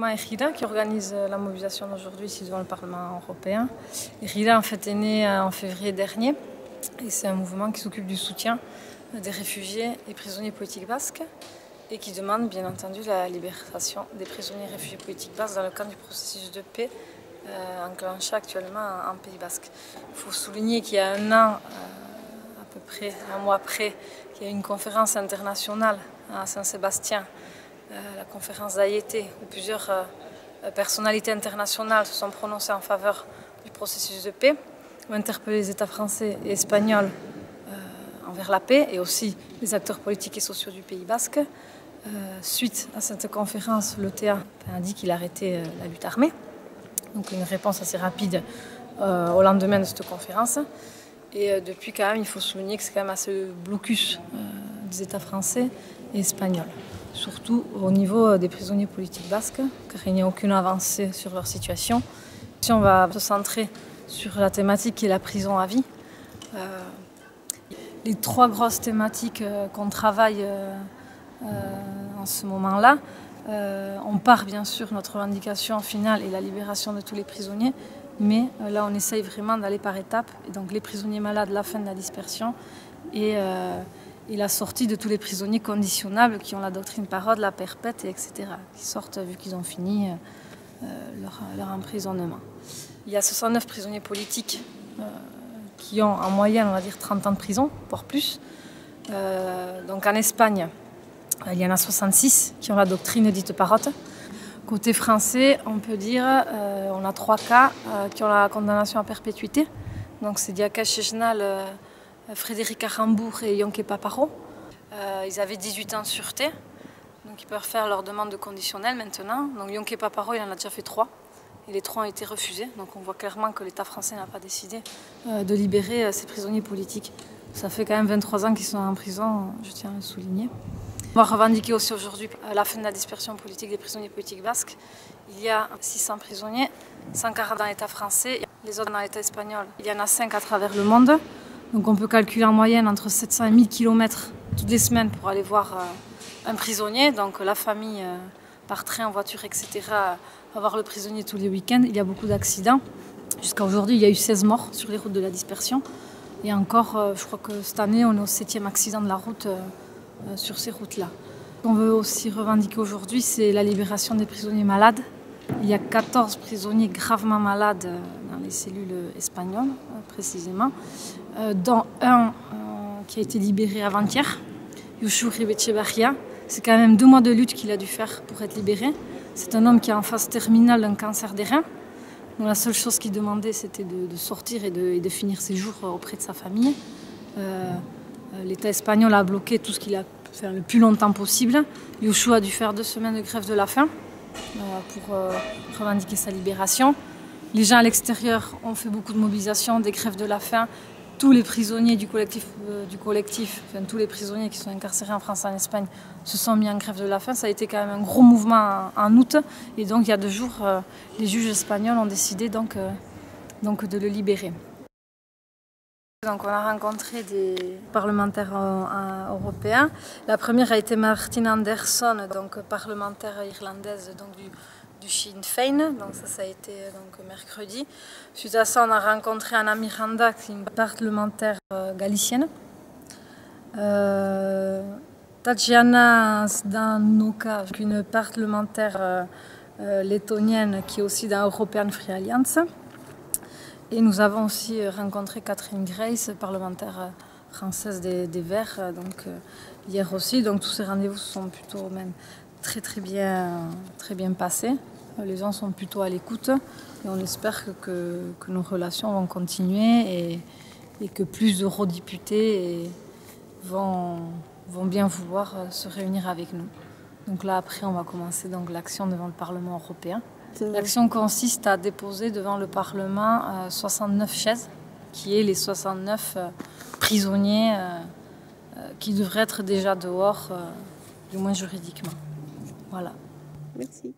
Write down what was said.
mouvement Ejida qui organise la mobilisation d'aujourd'hui ici devant le Parlement européen. Ejida en fait est né en février dernier et c'est un mouvement qui s'occupe du soutien des réfugiés et prisonniers politiques basques et qui demande bien entendu la libération des prisonniers et réfugiés politiques basques dans le cadre du processus de paix enclenché actuellement en Pays basque. Il faut souligner qu'il y a un an, à peu près un mois après, qu'il y a eu une conférence internationale à Saint-Sébastien, la conférence d'Ayété, où plusieurs personnalités internationales se sont prononcées en faveur du processus de paix, ont interpellé les États français et espagnols envers la paix et aussi les acteurs politiques et sociaux du Pays basque. Suite à cette conférence, l'OTA a dit qu'il arrêtait la lutte armée. Donc une réponse assez rapide au lendemain de cette conférence. Et depuis, quand même, il faut souligner que c'est quand même assez blocus des États français et espagnols. Surtout au niveau des prisonniers politiques basques, car il n'y a aucune avancée sur leur situation. Si on va se centrer sur la thématique qui est la prison à vie, les trois grosses thématiques qu'on travaille en ce moment-là, on part bien sûr, notre revendication finale est la libération de tous les prisonniers, mais là on essaye vraiment d'aller par étapes. Et donc les prisonniers malades, la fin de la dispersion et la sortie de tous les prisonniers conditionnables qui ont la doctrine parole, la perpète, etc., qui sortent vu qu'ils ont fini leur emprisonnement. Il y a 69 prisonniers politiques qui ont en moyenne, on va dire, 30 ans de prison, voire plus. Donc en Espagne, il y en a 66 qui ont la doctrine dite parotte. Côté français, on peut dire on a 3 cas qui ont la condamnation à perpétuité. Donc c'est Diaka Chejnal, Frédéric Aramburu et Yonke Paparo. Ils avaient 18 ans de sûreté, donc ils peuvent faire leur demande de conditionnel maintenant. Donc Yonke Paparo, il en a déjà fait 3. Et les 3 ont été refusés. Donc on voit clairement que l'État français n'a pas décidé de libérer ces prisonniers politiques. Ça fait quand même 23 ans qu'ils sont en prison, je tiens à le souligner. On va revendiquer aussi aujourd'hui la fin de la dispersion politique des prisonniers politiques basques. Il y a 600 prisonniers, 140 dans l'État français, les autres dans l'État espagnol. Il y en a 5 à travers le monde. Donc on peut calculer en moyenne entre 700 et 1000 km toutes les semaines pour aller voir un prisonnier. Donc la famille par train, en voiture, etc. va voir le prisonnier tous les week-ends. Il y a beaucoup d'accidents. Jusqu'à aujourd'hui, il y a eu 16 morts sur les routes de la dispersion. Et encore, je crois que cette année, on est au 7e accident de la route sur ces routes-là. Ce qu'on veut aussi revendiquer aujourd'hui, c'est la libération des prisonniers malades. Il y a 14 prisonniers gravement malades dans les cellules espagnoles, précisément, dont un qui a été libéré avant-hier, Youshou Ribechevarria. C'est quand même 2 mois de lutte qu'il a dû faire pour être libéré. C'est un homme qui est en phase terminale d'un cancer des reins. Donc la seule chose qu'il demandait, c'était de sortir et de finir ses jours auprès de sa famille. L'État espagnol a bloqué tout ce qu'il a pu faire le plus longtemps possible. Youshou a dû faire 2 semaines de grève de la faim pour revendiquer sa libération. Les gens à l'extérieur ont fait beaucoup de mobilisations, des grèves de la faim. Tous les prisonniers du collectif, enfin, tous les prisonniers qui sont incarcérés en France et en Espagne se sont mis en grève de la faim. Ça a été quand même un gros mouvement en août. Et donc il y a 2 jours, les juges espagnols ont décidé donc de le libérer. Donc on a rencontré des parlementaires européens. La première a été Martine Anderson, donc parlementaire irlandaise donc du Sinn Féin. Donc ça a été donc mercredi. Suite à ça, on a rencontré Ana Miranda, qui est une parlementaire galicienne. Tatjana Zdanoka, une parlementaire lettonienne qui est aussi dans European Free Alliance. Et nous avons aussi rencontré Catherine Grace, parlementaire française des Verts, donc hier aussi. Donc tous ces rendez-vous sont plutôt même très bien passés. Les gens sont plutôt à l'écoute et on espère que nos relations vont continuer et que plus d'eurodéputés vont bien vouloir se réunir avec nous. Donc là après on va commencer donc l'action devant le Parlement européen. L'action consiste à déposer devant le Parlement 69 chaises, qui est les 69 prisonniers qui devraient être déjà dehors, du moins juridiquement. Voilà. Merci.